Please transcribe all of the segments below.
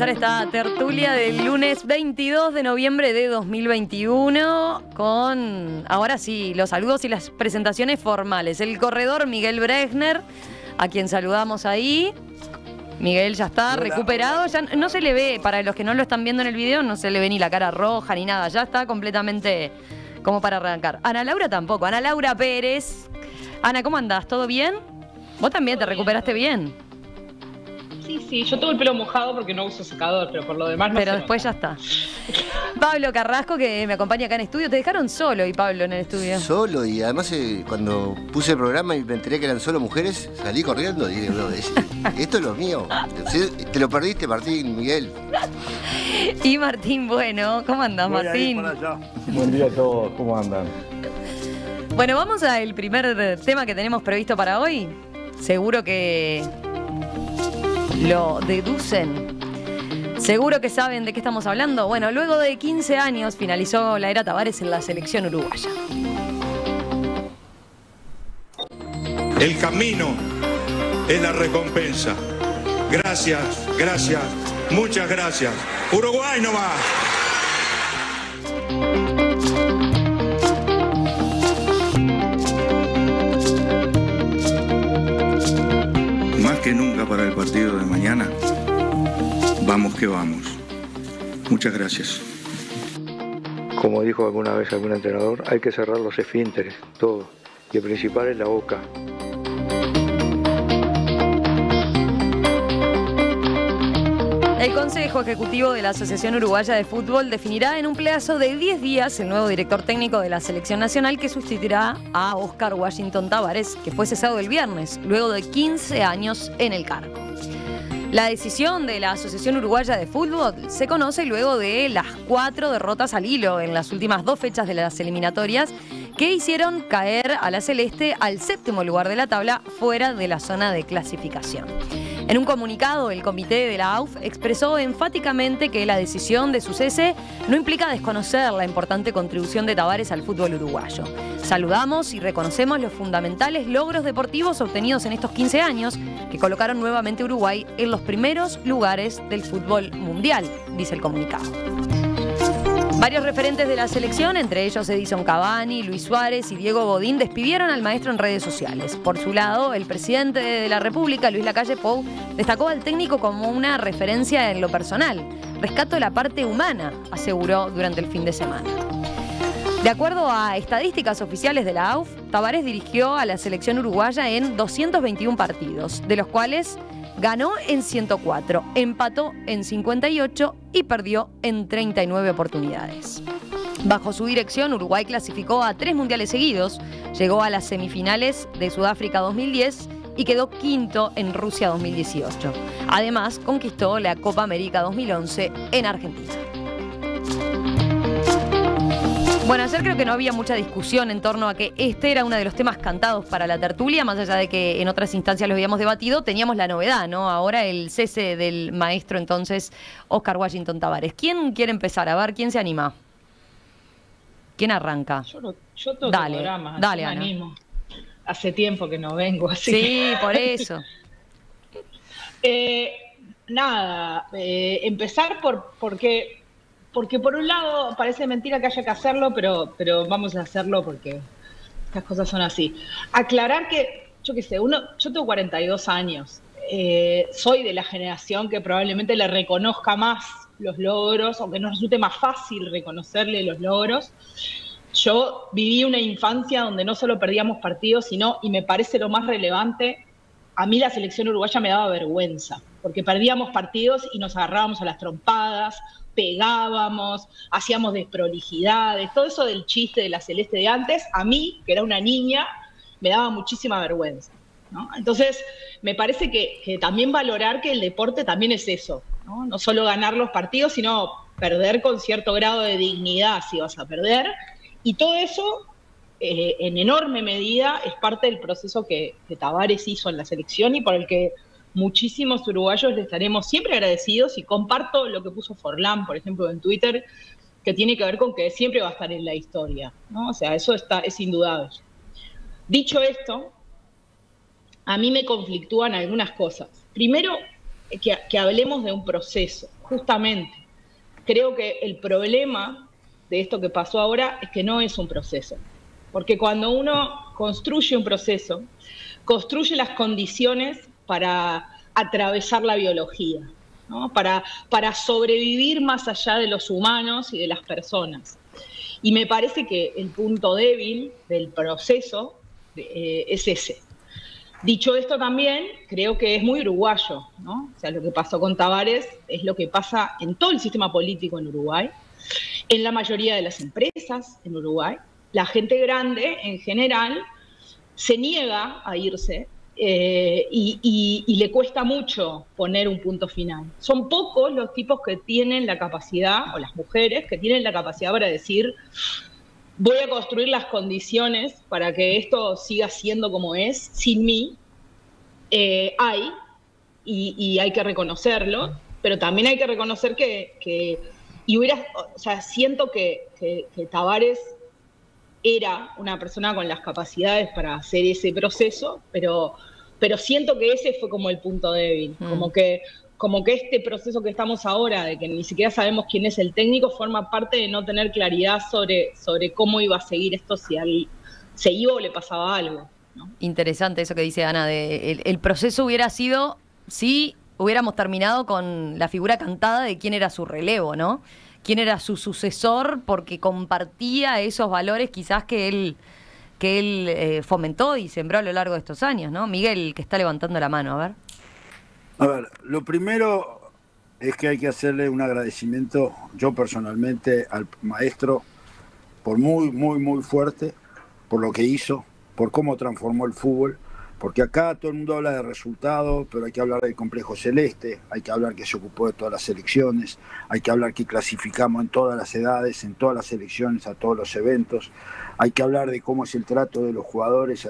comenzar esta tertulia del lunes 22 de noviembre de 2021 con, ahora sí, los saludos y las presentaciones formales. El corredor Miguel Bregner, a quien saludamos ahí. Miguel ya está recuperado, ya no se le ve, para los que no lo están viendo en el video, no se le ve ni la cara roja ni nada, ya está completamente como para arrancar. Ana Laura tampoco, Ana Laura Pérez. Ana, ¿cómo andás? ¿Todo bien? Vos también te recuperaste bien. Sí, yo tengo el pelo mojado porque no uso secador, pero por lo demás no. Pero después ya está. Pablo Carrasco, que me acompaña acá en estudio. Te dejaron solo y Pablo en el estudio. Solo, y además cuando puse el programa y me enteré que eran solo mujeres, salí corriendo y dije, no, esto es lo mío. Te lo perdiste, Martín, Miguel. Y Martín, bueno, ¿cómo andás, Martín? Buen día a todos, ¿cómo andan? Bueno, vamos al primer tema que tenemos previsto para hoy. Seguro que lo deducen. Seguro que saben de qué estamos hablando. Bueno, luego de 15 años finalizó la era Tavares en la selección uruguaya. El camino es la recompensa. Gracias, gracias, muchas gracias. Uruguay nomás. Más que nunca para el partido de mañana, vamos que vamos. Muchas gracias. Como dijo alguna vez algún entrenador, hay que cerrar los esfínteres, todo. Y el principal es la boca. El Consejo Ejecutivo de la Asociación Uruguaya de Fútbol definirá en un plazo de 10 días el nuevo director técnico de la Selección Nacional que sustituirá a Oscar Washington Tabárez, que fue cesado el viernes, luego de 15 años en el cargo. La decisión de la Asociación Uruguaya de Fútbol se conoce luego de las 4 derrotas al hilo en las últimas 2 fechas de las eliminatorias que hicieron caer a la Celeste al 7º lugar de la tabla, fuera de la zona de clasificación. En un comunicado, el comité de la AUF expresó enfáticamente que la decisión de su cese no implica desconocer la importante contribución de Tabárez al fútbol uruguayo. Saludamos y reconocemos los fundamentales logros deportivos obtenidos en estos 15 años que colocaron nuevamente a Uruguay en los primeros lugares del fútbol mundial, dice el comunicado. Varios referentes de la selección, entre ellos Edison Cavani, Luis Suárez y Diego Godín, despidieron al maestro en redes sociales. Por su lado, el presidente de la República, Luis Lacalle Pou, destacó al técnico como una referencia en lo personal. Rescato la parte humana, aseguró durante el fin de semana. De acuerdo a estadísticas oficiales de la AUF, Tabárez dirigió a la selección uruguaya en 221 partidos, de los cuales ganó en 104, empató en 58 y perdió en 39 oportunidades. Bajo su dirección, Uruguay clasificó a 3 mundiales seguidos, llegó a las semifinales de Sudáfrica 2010 y quedó quinto en Rusia 2018. Además, conquistó la Copa América 2011 en Argentina. Bueno, ayer creo que no había mucha discusión en torno a que este era uno de los temas cantados para la tertulia, más allá de que en otras instancias lo habíamos debatido, teníamos la novedad, ¿no? Ahora el cese del maestro entonces, Oscar Washington Tabárez. ¿Quién quiere empezar? A ver, ¿quién se anima? ¿Quién arranca? Yo toco programas, dale, me Ana. animo. Hace tiempo que no vengo, así. Sí, por eso. Empezar porque por un lado parece mentira que haya que hacerlo, pero vamos a hacerlo porque estas cosas son así. Aclarar que, yo qué sé, yo tengo 42 años, soy de la generación que probablemente le reconozca más los logros, o que nos resulte más fácil reconocerle los logros. Yo viví una infancia donde no solo perdíamos partidos, sino, y me parece lo más relevante, a mí la selección uruguaya me daba vergüenza, porque perdíamos partidos y nos agarrábamos a las trompadas, pegábamos, hacíamos desprolijidades, todo eso del chiste de la Celeste de antes, a mí, que era una niña, me daba muchísima vergüenza, ¿no? Entonces, me parece que también valorar que el deporte también es eso, ¿no? No solo ganar los partidos, sino perder con cierto grado de dignidad si vas a perder, y todo eso, en enorme medida, es parte del proceso que Tabárez hizo en la selección y por el que muchísimos uruguayos le estaremos siempre agradecidos, y comparto lo que puso Forlán, por ejemplo, en Twitter, que tiene que ver con que siempre va a estar en la historia, ¿no? O sea, eso es indudable. Dicho esto, a mí me conflictúan algunas cosas. Primero, que hablemos de un proceso, justamente. Creo que el problema de esto que pasó ahora es que no es un proceso. Porque cuando uno construye un proceso, construye las condiciones para atravesar la biología, ¿no? Para sobrevivir más allá de los humanos y de las personas. Y me parece que el punto débil del proceso es ese. Dicho esto también, creo que es muy uruguayo, ¿no? O sea, lo que pasó con Tabarez es lo que pasa en todo el sistema político en Uruguay, en la mayoría de las empresas en Uruguay. La gente grande, en general, se niega a irse y le cuesta mucho poner un punto final. Son pocos los tipos que tienen la capacidad, o las mujeres, que tienen la capacidad para decir: voy a construir las condiciones para que esto siga siendo como es, sin mí. Hay, y hay que reconocerlo, pero también hay que reconocer siento que Tabarez era una persona con las capacidades para hacer ese proceso, pero siento que ese fue como el punto débil, como que este proceso que estamos ahora, de que ni siquiera sabemos quién es el técnico, forma parte de no tener claridad sobre cómo iba a seguir esto, si se iba o le pasaba algo, ¿no? Interesante eso que dice Ana, el proceso hubiera sido si hubiéramos terminado con la figura cantada de quién era su relevo, ¿no? Quién era su sucesor, porque compartía esos valores quizás que él fomentó y sembró a lo largo de estos años, ¿no? Miguel, que está levantando la mano, a ver. A ver, lo primero es que hay que hacerle un agradecimiento, yo personalmente, al maestro, por muy fuerte, por lo que hizo, por cómo transformó el fútbol, porque acá todo el mundo habla de resultados, pero hay que hablar del complejo celeste, hay que hablar que se ocupó de todas las selecciones, hay que hablar que clasificamos en todas las edades, en todas las selecciones, a todos los eventos, hay que hablar de cómo es el trato de los jugadores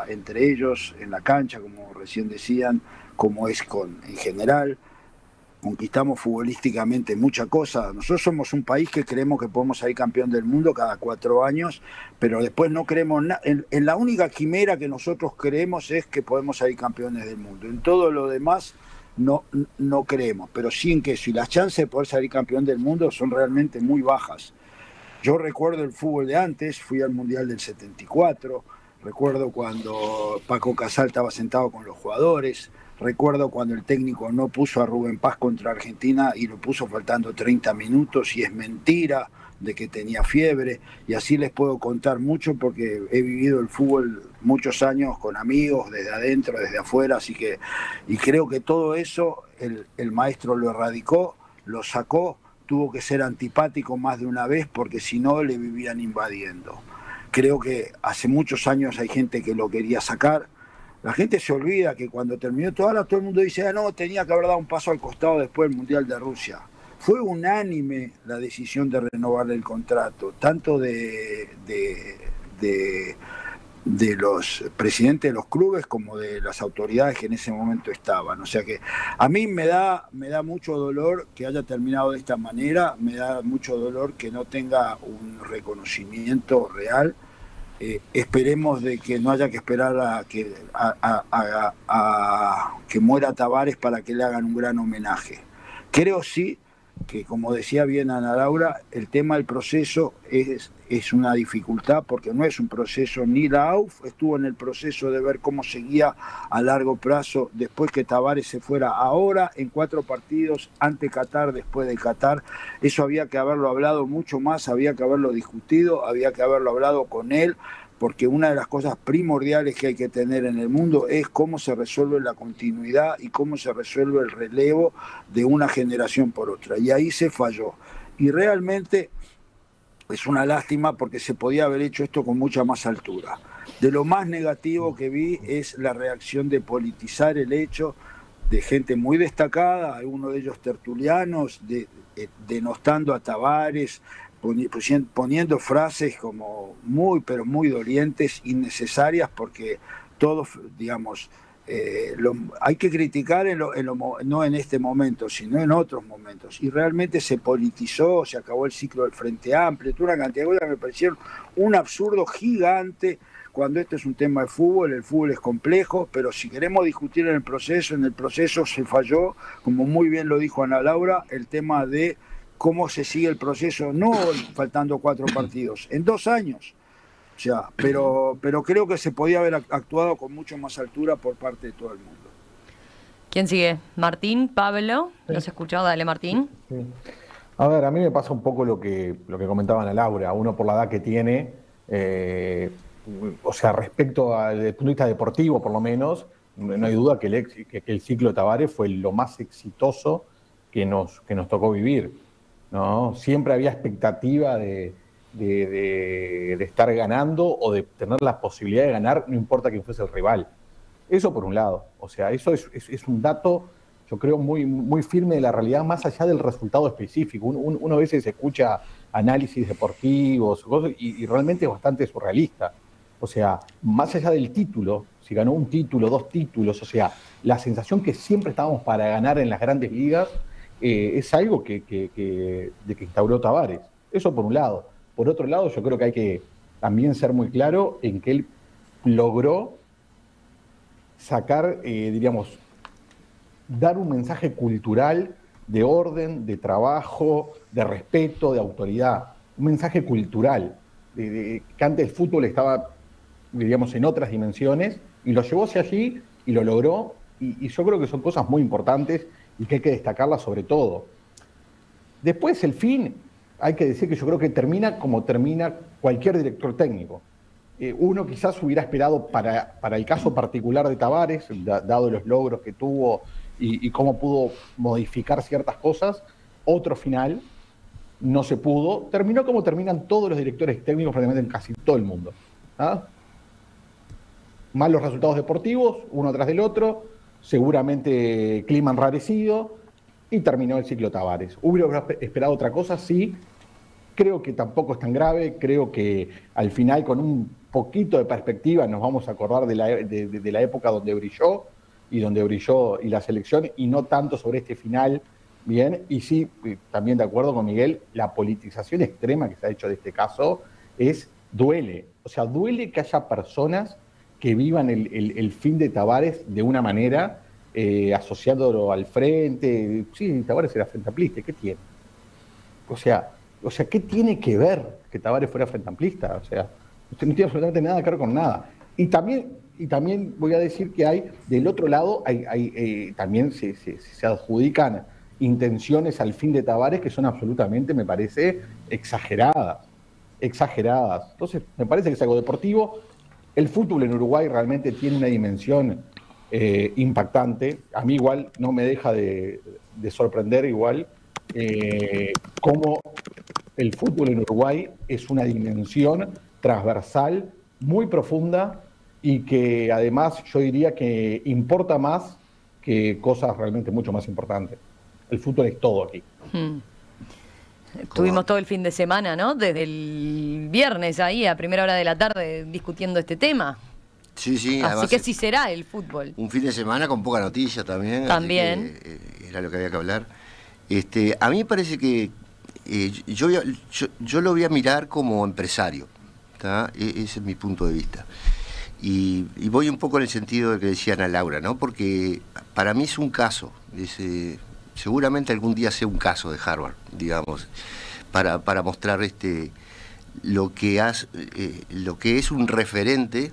entre ellos, en la cancha, como recién decían, cómo es en general. Conquistamos futbolísticamente mucha cosa. Nosotros somos un país que creemos que podemos salir campeón del mundo cada 4 años, pero después no creemos nada. En la única quimera que nosotros creemos es que podemos salir campeones del mundo. En todo lo demás no creemos, pero sí en que si las chances de poder salir campeón del mundo son realmente muy bajas. Yo recuerdo el fútbol de antes, fui al Mundial del 74, recuerdo cuando Paco Casal estaba sentado con los jugadores. Recuerdo cuando el técnico no puso a Rubén Paz contra Argentina y lo puso faltando 30 minutos y es mentira de que tenía fiebre, y así les puedo contar mucho porque he vivido el fútbol muchos años con amigos, desde adentro, desde afuera, y creo que todo eso el maestro lo erradicó, lo sacó, tuvo que ser antipático más de una vez porque si no le vivían invadiendo. Creo que hace muchos años hay gente que lo quería sacar. La gente se olvida que cuando terminó todo el mundo dice: no, tenía que haber dado un paso al costado después del Mundial de Rusia. Fue unánime la decisión de renovarle el contrato, tanto de los presidentes de los clubes como de las autoridades que en ese momento estaban. O sea que a mí me da mucho dolor que haya terminado de esta manera, me da mucho dolor que no tenga un reconocimiento real. Esperemos de que no haya que esperar a que muera Tabarez para que le hagan un gran homenaje. Creo sí que, como decía bien Ana Laura, el tema del proceso es una dificultad porque no es un proceso, ni la AUF estuvo en el proceso de ver cómo seguía a largo plazo después que Tabarez se fuera. Ahora en 4 partidos, ante Qatar, después de Qatar, eso había que haberlo hablado mucho más, había que haberlo discutido, había que haberlo hablado con él, porque una de las cosas primordiales que hay que tener en el mundo es cómo se resuelve la continuidad y cómo se resuelve el relevo de una generación por otra. Y ahí se falló. Y realmente es una lástima porque se podía haber hecho esto con mucha más altura. De lo más negativo que vi es la reacción de politizar el hecho de gente muy destacada, algunos de ellos tertulianos, denostando a Tabarez, poniendo frases como pero muy dolientes, innecesarias, porque todos, digamos, hay que criticar no en este momento, sino en otros momentos. Y realmente se politizó, se acabó el ciclo del Frente Amplio, toda una cantidad de cosas que me parecieron un absurdo gigante cuando este es un tema de fútbol, el fútbol es complejo, pero si queremos discutir en el proceso se falló, como muy bien lo dijo Ana Laura, el tema de cómo se sigue el proceso, no faltando 4 partidos, en 2 años. O sea, pero creo que se podía haber actuado con mucho más altura por parte de todo el mundo. ¿Quién sigue? Martín, Pablo, ¿lo has escuchado? Dale, Martín. Sí. A ver, a mí me pasa un poco lo que comentaban a Laura, uno por la edad que tiene, o sea, respecto al punto de vista deportivo por lo menos, no hay duda que el ciclo de Tabarez fue lo más exitoso que nos tocó vivir, ¿no? Siempre había expectativa de estar ganando o de tener la posibilidad de ganar, no importa quién fuese el rival. Eso por un lado, o sea, eso es un dato, yo creo, muy, muy firme de la realidad, más allá del resultado específico. Uno a veces escucha análisis deportivos y realmente es bastante surrealista. O sea, más allá del título, si ganó un título, 2 títulos, o sea, la sensación que siempre estábamos para ganar en las grandes ligas es algo que instauró Tabarez. Eso por un lado. Por otro lado, yo creo que hay que también ser muy claro en que él logró sacar, diríamos, dar un mensaje cultural de orden, de trabajo, de respeto, de autoridad. Un mensaje cultural, que antes el fútbol estaba, diríamos, en otras dimensiones, y lo llevó hacia allí y lo logró, y yo creo que son cosas muy importantes y que hay que destacarlas sobre todo. Después, el fin, hay que decir que yo creo que termina como termina cualquier director técnico. Uno quizás hubiera esperado para el caso particular de Tabarez, dado los logros que tuvo y cómo pudo modificar ciertas cosas, otro final. No se pudo. Terminó como terminan todos los directores técnicos prácticamente en casi todo el mundo. ¿Ah? Malos resultados deportivos, uno tras del otro, seguramente clima enrarecido, y terminó el ciclo Tabarez. ¿Hubiera esperado otra cosa? Sí. Creo que tampoco es tan grave. Creo que al final, con un poquito de perspectiva, nos vamos a acordar de la época donde brilló y la selección, y no tanto sobre este final. Bien, y sí, también de acuerdo con Miguel, la politización extrema que se ha hecho de este caso duele. O sea, duele que haya personas que vivan el fin de Tabarez de una manera, asociándolo al frente. Sí, Tabarez era frente amplista, ¿qué tiene? O sea, ¿qué tiene que ver que Tabarez fuera frente amplista? O sea, usted no tiene absolutamente nada que ver con nada. Y también voy a decir que hay, del otro lado, también se adjudican intenciones al fin de Tabarez que son absolutamente, me parece, exageradas. Entonces, me parece que es algo deportivo. El fútbol en Uruguay realmente tiene una dimensión impactante. A mí igual no me deja de sorprender igual cómo el fútbol en Uruguay es una dimensión transversal muy profunda y que además yo diría que importa más que cosas realmente mucho más importantes. El fútbol es todo aquí. Tuvimos todo el fin de semana, ¿no? Desde el viernes ahí a primera hora de la tarde discutiendo este tema. Sí, así que sí será el fútbol. Un fin de semana con poca noticia también. También. Era lo que había que hablar. A mí me parece que yo lo voy a mirar como empresario. ¿Tá? Ese es mi punto de vista. Y voy un poco en el sentido de que decía Ana Laura, ¿no? Porque para mí es un caso. Seguramente algún día sea un caso de Harvard, digamos, para mostrar lo que es un referente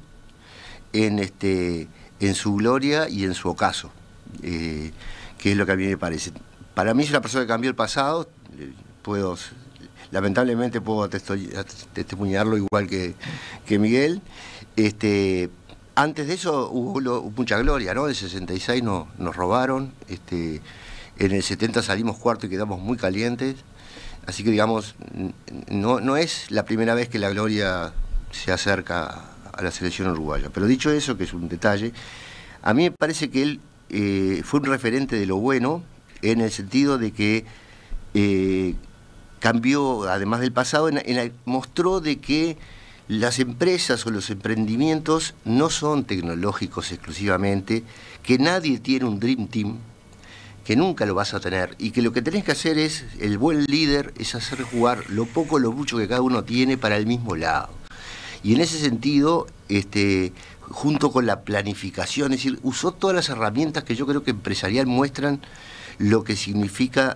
en su gloria y en su ocaso, que es lo que a mí me parece. Para mí es una persona que cambió el pasado. Lamentablemente puedo testimoniarlo igual que Miguel. Antes de eso hubo mucha gloria, ¿no? En el 66 nos robaron, en el 70 salimos cuarto y quedamos muy calientes, así que digamos, no es la primera vez que la gloria se acerca a la selección uruguaya. Pero dicho eso, que es un detalle, a mí me parece que él fue un referente de lo bueno, en el sentido de que cambió, además del pasado, mostró de que las empresas o los emprendimientos no son tecnológicos exclusivamente, que nadie tiene un Dream Team, que nunca lo vas a tener, y que lo que tenés que hacer es, el buen líder, es hacer jugar lo poco o lo mucho que cada uno tiene para el mismo lado. Y en ese sentido, junto con la planificación, es decir, usó todas las herramientas que yo creo que empresarial muestran lo que significa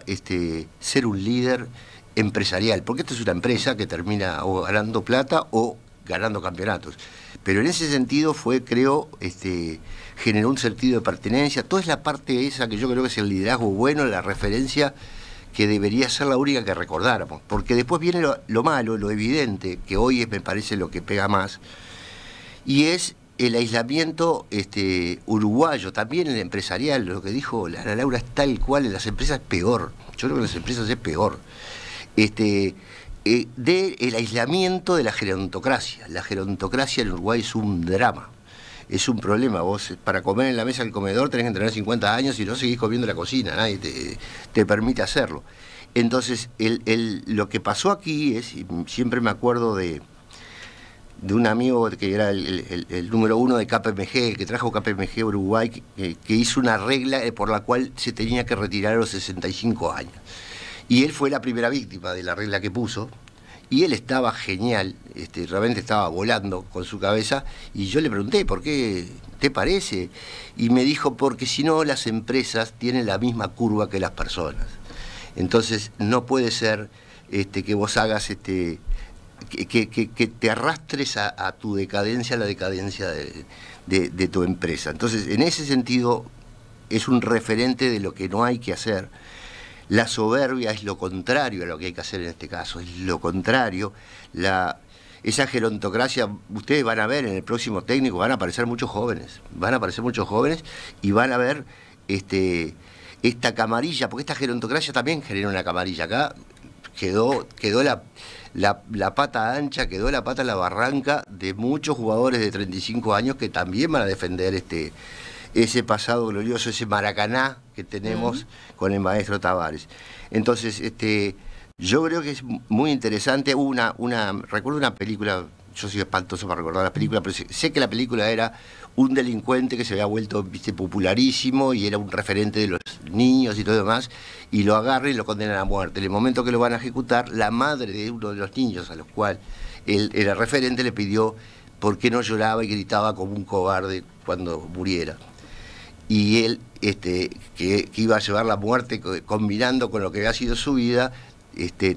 ser un líder empresarial, porque esto es una empresa que termina o ganando plata o ganando campeonatos. Pero en ese sentido generó un sentido de pertenencia. Toda es la parte esa que yo creo que es el liderazgo bueno, la referencia que debería ser la única que recordáramos. Porque después viene lo malo, lo evidente, que hoy me parece lo que pega más, y es el aislamiento uruguayo, también el empresarial. Lo que dijo Ana Laura es tal cual, en las empresas es peor. Yo creo que en las empresas es peor. El aislamiento de la gerontocracia. La gerontocracia en Uruguay es un drama, es un problema. Vos para comer en la mesa del comedor tenés que tener 50 años y no seguís comiendo en la cocina, nadie te permite hacerlo. Entonces, lo que pasó aquí es, y siempre me acuerdo de un amigo que era el número 1 de KPMG, el que trajo KPMG a Uruguay, que hizo una regla por la cual se tenía que retirar a los 65 años. Y él fue la primera víctima de la regla que puso, y él estaba genial, realmente estaba volando con su cabeza, y yo le pregunté, ¿por qué te parece? Y me dijo, porque si no las empresas tienen la misma curva que las personas. Entonces no puede ser que vos hagas que te arrastres a tu decadencia, a la decadencia de tu empresa. Entonces, en ese sentido, es un referente de lo que no hay que hacer. La soberbia es lo contrario a lo que hay que hacer en este caso, es lo contrario. Esa gerontocracia, ustedes van a ver en el próximo técnico, van a aparecer muchos jóvenes, y van a ver esta camarilla, porque esta gerontocracia también genera una camarilla. Acá quedó la pata ancha, quedó la pata en la barranca de muchos jugadores de 35 años que también van a defender ese pasado glorioso, ese Maracaná que tenemos con el maestro Tavares. Entonces, yo creo que es muy interesante. Recuerdo una película, yo soy espantoso para recordar la película, pero sé que la película era un delincuente que se había vuelto popularísimo y era un referente de los niños y todo lo demás, y lo agarran y lo condenan a muerte. En el momento que lo van a ejecutar, la madre de uno de los niños a los cuales él era referente le pidió por qué no lloraba y gritaba como un cobarde cuando muriera. Y él, que iba a llevar la muerte combinando con lo que había sido su vida,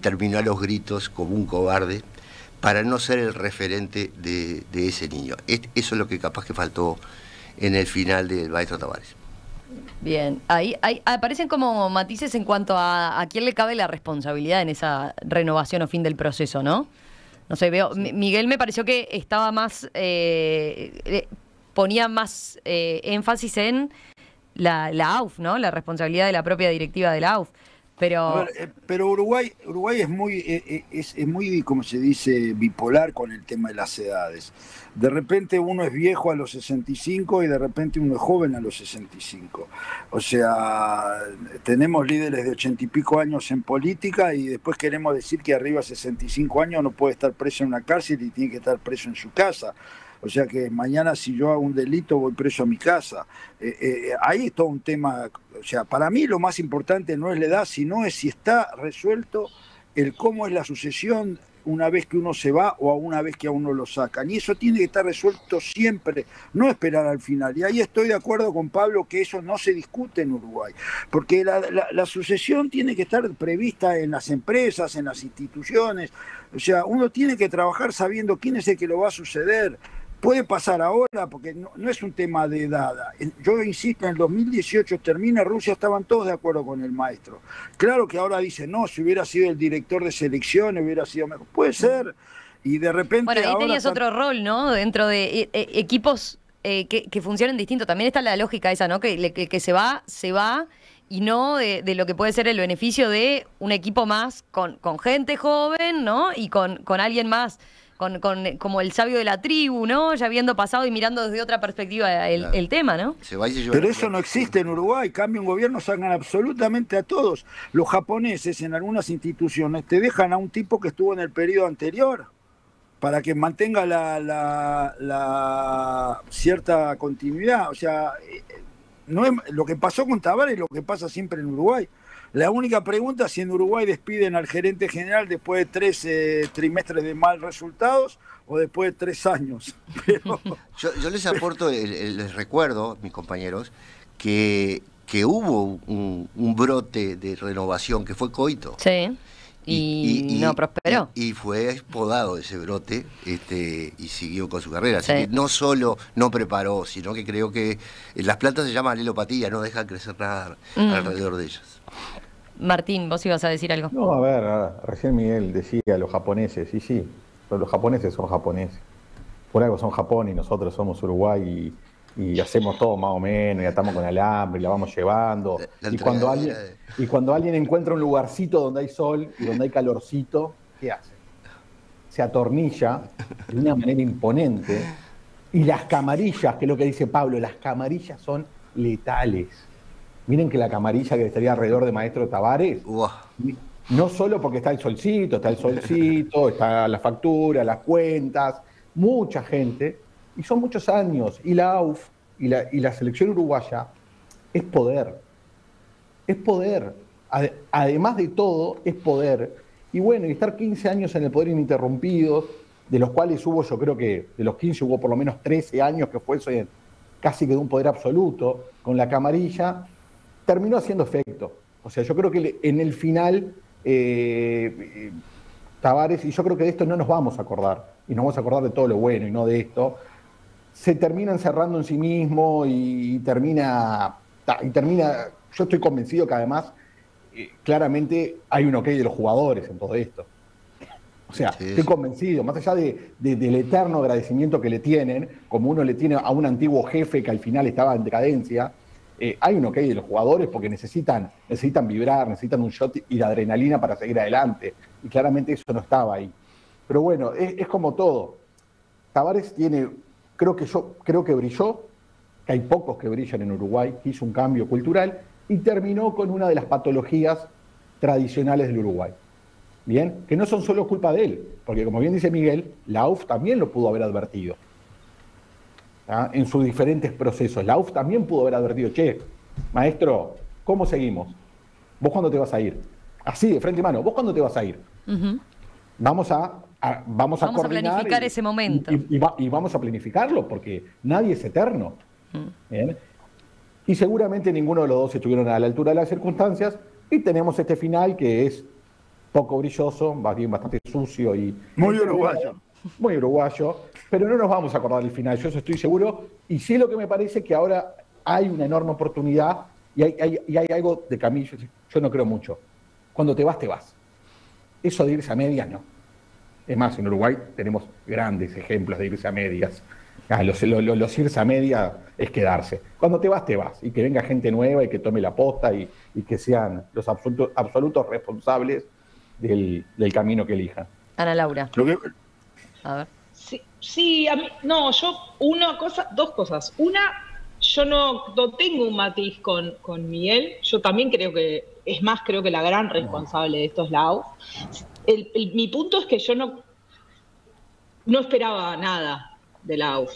terminó a los gritos como un cobarde para no ser el referente de ese niño. Eso es lo que capaz que faltó en el final del maestro Tavares. Bien, ahí aparecen como matices en cuanto a quién le cabe la responsabilidad en esa renovación o fin del proceso, ¿no? No sé, Miguel me pareció que estaba más... ponía más énfasis en la AUF, ¿no? La responsabilidad de la propia directiva de la AUF. Pero Uruguay es muy, como se dice, bipolar con el tema de las edades. De repente uno es viejo a los 65 y de repente uno es joven a los 65. O sea, tenemos líderes de 80 y pico años en política y después queremos decir que arriba de 65 años no puede estar preso en una cárcel y tiene que estar preso en su casa. O sea que mañana si yo hago un delito voy preso a mi casa. Ahí es todo un tema. O sea, para mí lo más importante no es la edad, sino es si está resuelto el cómo es la sucesión una vez que uno se va o a una vez que a uno lo sacan. Y eso tiene que estar resuelto siempre, no esperar al final. Y ahí estoy de acuerdo con Pablo que eso no se discute en Uruguay. Porque la sucesión tiene que estar prevista en las empresas, en las instituciones. O sea, uno tiene que trabajar sabiendo quién es el que lo va a suceder. Puede pasar ahora, porque no es un tema de edad. Yo insisto, en el 2018 termina Rusia, estaban todos de acuerdo con el maestro. Claro que ahora dicen, no, si hubiera sido el director de selecciones, hubiera sido mejor. Puede ser, y de repente... Bueno, ahí ahora tenías otro rol, ¿no? Dentro de equipos que funcionen distinto. También está la lógica esa, ¿no? Que se va, y no de lo que puede ser el beneficio de un equipo más con gente joven, ¿no? Y con alguien más... como el sabio de la tribu, ¿no? Ya habiendo pasado y mirando desde otra perspectiva el tema, ¿no? Pero eso no existe en Uruguay. Cambia un gobierno, sacan absolutamente a todos. Los japoneses en algunas instituciones te dejan a un tipo que estuvo en el periodo anterior para que mantenga la cierta continuidad. O sea, no es, lo que pasó con Tavares es lo que pasa siempre en Uruguay. La única pregunta es si en Uruguay despiden al gerente general después de 3 trimestres de mal resultados o después de 3 años. Pero... Yo les aporto, les recuerdo, mis compañeros, que hubo un brote de renovación que fue Coito. Sí. Y no prosperó. Y fue podado ese brote y siguió con su carrera. Así Sí. que no solo no preparó, sino que creo que las plantas se llaman alelopatía, no dejan crecer nada alrededor de ellas. Martín, vos ibas a decir algo. No, a ver, recién Miguel decía los japoneses, y sí, pero los japoneses son japoneses. Por algo son Japón y nosotros somos Uruguay y hacemos todo más o menos, y atamos con alambre y la vamos llevando. Y cuando alguien encuentra un lugarcito donde hay sol y donde hay calorcito, ¿qué hace? Se atornilla de una manera imponente. Y las camarillas, que es lo que dice Pablo, las camarillas son letales. Miren que la camarilla que estaría alrededor de Maestro Tavares, no solo porque está el solcito, está la factura, las cuentas, mucha gente, y son muchos años, y la AUF y la selección uruguaya es poder. Es poder. Además de todo, es poder. Y bueno, y estar 15 años en el poder ininterrumpidos, de los cuales hubo, yo creo que de los 15 hubo por lo menos 13 años que fue eso casi que de un poder absoluto, con la camarilla, terminó haciendo efecto. O sea, yo creo que en el final, Tavares, y yo creo que de esto no nos vamos a acordar, y nos vamos a acordar de todo lo bueno y no de esto, se termina encerrando en sí mismo y termina, yo estoy convencido que además claramente hay un ok de los jugadores en todo esto. O sea, sí, estoy convencido, más allá del eterno agradecimiento que le tienen, como uno le tiene a un antiguo jefe que al final estaba en decadencia, hay un ok de los jugadores porque necesitan vibrar, necesitan un shot y de adrenalina para seguir adelante. Y claramente eso no estaba ahí. Pero bueno, es como todo. Tavares creo que brilló, que hay pocos que brillan en Uruguay, que hizo un cambio cultural y terminó con una de las patologías tradicionales del Uruguay. Bien, que no son solo culpa de él, porque como bien dice Miguel, la AUF también lo pudo haber advertido. ¿Ah? En sus diferentes procesos. La AUF también pudo haber advertido, che, maestro, ¿cómo seguimos? ¿Vos cuándo te vas a ir? Así, de frente y mano, ¿vos cuándo te vas a ir? Vamos a coordinar planificar ese momento. Y vamos a planificarlo, porque nadie es eterno. ¿Bien? Y seguramente ninguno de los dos estuvieron a la altura de las circunstancias, y tenemos este final que es poco brilloso, bastante sucio y... Muy uruguayo. Muy uruguayo, pero no nos vamos a acordar del final, yo eso estoy seguro, y sí lo que me parece que ahora hay una enorme oportunidad y hay algo de Camilo, yo no creo mucho. Cuando te vas, te vas. Eso de irse a medias, no. Es más, en Uruguay tenemos grandes ejemplos de irse a medias. Los irse a media es quedarse. Cuando te vas, y que venga gente nueva y que tome la posta y que sean los absolutos responsables del camino que elijan. Ana Laura. A ver. Sí, a mí, no, dos cosas. Una, yo no tengo un matiz con Miguel. Yo también creo que, es más, creo que la gran responsable de esto es la AUF. Mi punto es que yo no esperaba nada de la AUF.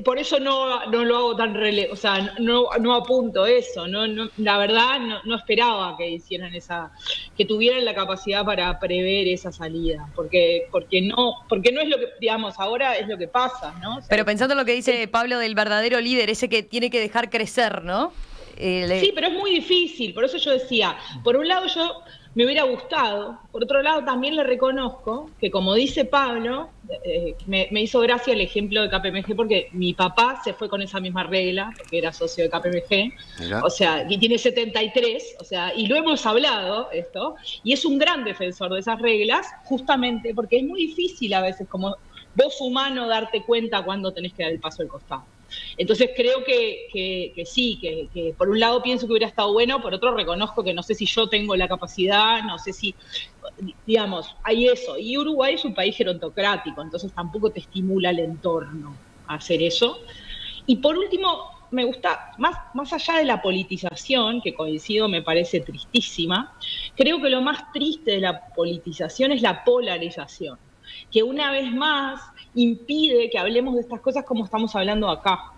Por eso no lo hago tan o sea, no apunto eso, la verdad no esperaba que hicieran que tuvieran la capacidad para prever esa salida, porque no es lo que, digamos, ahora es lo que pasa, ¿no? O sea, pero pensando en lo que dice Pablo del verdadero líder, ese que tiene que dejar crecer, ¿no? Sí, pero es muy difícil, por eso yo decía, por un lado yo me hubiera gustado, por otro lado también le reconozco que, como dice Pablo, me hizo gracia el ejemplo de KPMG porque mi papá se fue con esa misma regla, porque era socio de KPMG, ¿Mira? O sea, y tiene 73, o sea, y lo hemos hablado esto, y es un gran defensor de esas reglas, justamente porque es muy difícil a veces como vos humano darte cuenta cuando tenés que dar el paso al costado. Entonces creo que sí, que por un lado pienso que hubiera estado bueno, por otro reconozco que no sé si yo tengo la capacidad, no sé si, digamos, hay eso. Y Uruguay es un país gerontocrático, entonces tampoco te estimula el entorno a hacer eso. Y por último, me gusta, más allá de la politización, que coincido, me parece tristísima, creo que lo más triste de la politización es la polarización, que una vez más impide que hablemos de estas cosas como estamos hablando acá,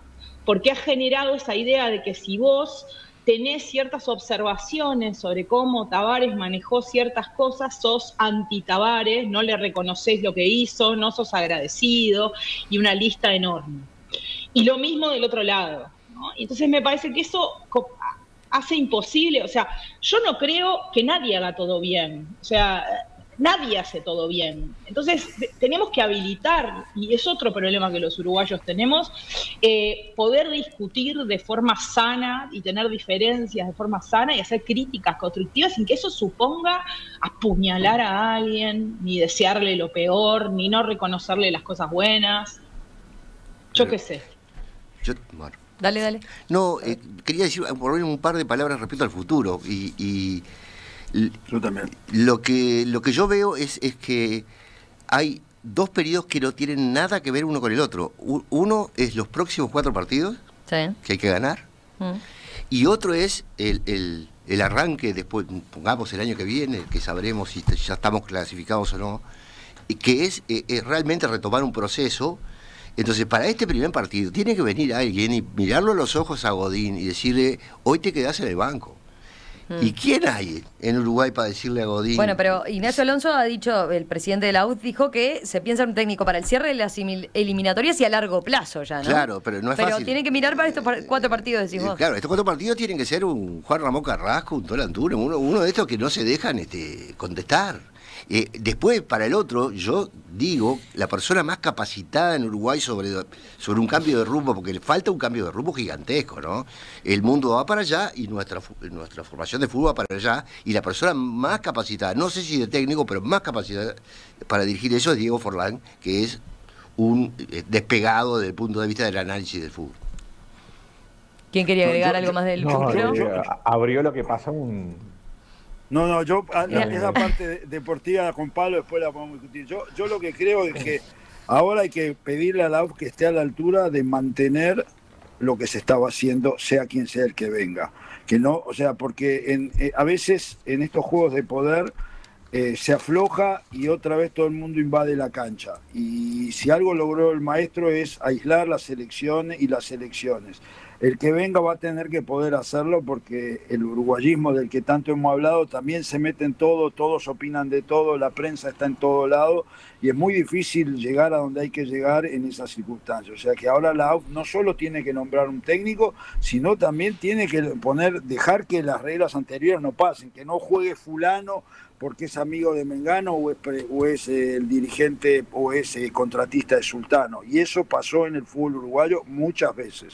porque ha generado esa idea de que si vos tenés ciertas observaciones sobre cómo Tavares manejó ciertas cosas, sos anti-Tavares, no le reconocés lo que hizo, no sos agradecido, y una lista enorme. Y lo mismo del otro lado, ¿no? Entonces me parece que eso hace imposible, o sea, yo no creo que nadie haga todo bien, o sea, nadie hace todo bien. Entonces tenemos que habilitar, y es otro problema que los uruguayos tenemos, poder discutir de forma sana y tener diferencias de forma sana y hacer críticas constructivas sin que eso suponga apuñalar a alguien, ni desearle lo peor, ni no reconocerle las cosas buenas. Yo qué sé. Bueno. Dale. No, quería decir por un par de palabras respecto al futuro. Yo también. Lo que yo veo es que hay dos periodos que no tienen nada que ver uno con el otro. Uno es los próximos 4 partidos, sí, que hay que ganar. Y otro es el arranque, después, pongamos el año que viene, que sabremos si ya estamos clasificados o no, que es realmente retomar un proceso. Entonces, para este primer partido, tiene que venir alguien y mirarlo a los ojos a Godín y decirle, hoy te quedás en el banco. ¿Y quién hay en Uruguay para decirle a Godín? Bueno, pero Ignacio Alonso ha dicho, el presidente de la UF dijo que se piensa en un técnico para el cierre de las eliminatorias y a largo plazo ya, ¿no? Claro, pero no es fácil. Pero tiene que mirar para estos 4 partidos, decís vos. Claro, estos 4 partidos tienen que ser un Juan Ramón Carrasco, un Tolanturo, uno de estos que no se dejan contestar. Después, para el otro, yo digo, la persona más capacitada en Uruguay sobre un cambio de rumbo, porque le falta un cambio de rumbo gigantesco, ¿no? El mundo va para allá y nuestra formación de fútbol va para allá, y la persona más capacitada, no sé si de técnico, pero más capacitada para dirigir eso es Diego Forlán, que es un despegado desde el punto de vista del análisis del fútbol. ¿Quién quería agregar algo más del futuro? Abrió lo que pasa yo esa parte deportiva con Pablo después la podemos discutir. Yo lo que creo es que ahora hay que pedirle a la UF que esté a la altura de mantener lo que se estaba haciendo, sea quien sea el que venga. Que no, o sea, porque a veces en estos juegos de poder se afloja y otra vez todo el mundo invade la cancha. Y si algo logró el maestro es aislar las selecciones y las selecciones. El que venga va a tener que poder hacerlo porque el uruguayismo del que tanto hemos hablado también se mete en todo, todos opinan de todo, la prensa está en todo lado y es muy difícil llegar a donde hay que llegar en esas circunstancias. O sea que ahora la AUF no solo tiene que nombrar un técnico, sino también tiene que dejar que las reglas anteriores no pasen, que no juegue fulano porque es amigo de Mengano o es el dirigente o es contratista de Sultano. Y eso pasó en el fútbol uruguayo muchas veces.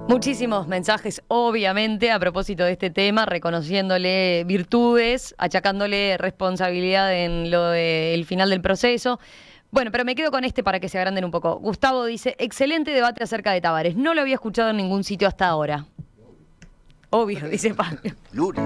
Muchísimos mensajes, obviamente, a propósito de este tema, reconociéndole virtudes, achacándole responsabilidad en lo del final del proceso. Bueno, pero me quedo con este para que se agranden un poco. Gustavo dice, excelente debate acerca de Tavares. No lo había escuchado en ningún sitio hasta ahora. Obvio, dice Pablo. Lunes.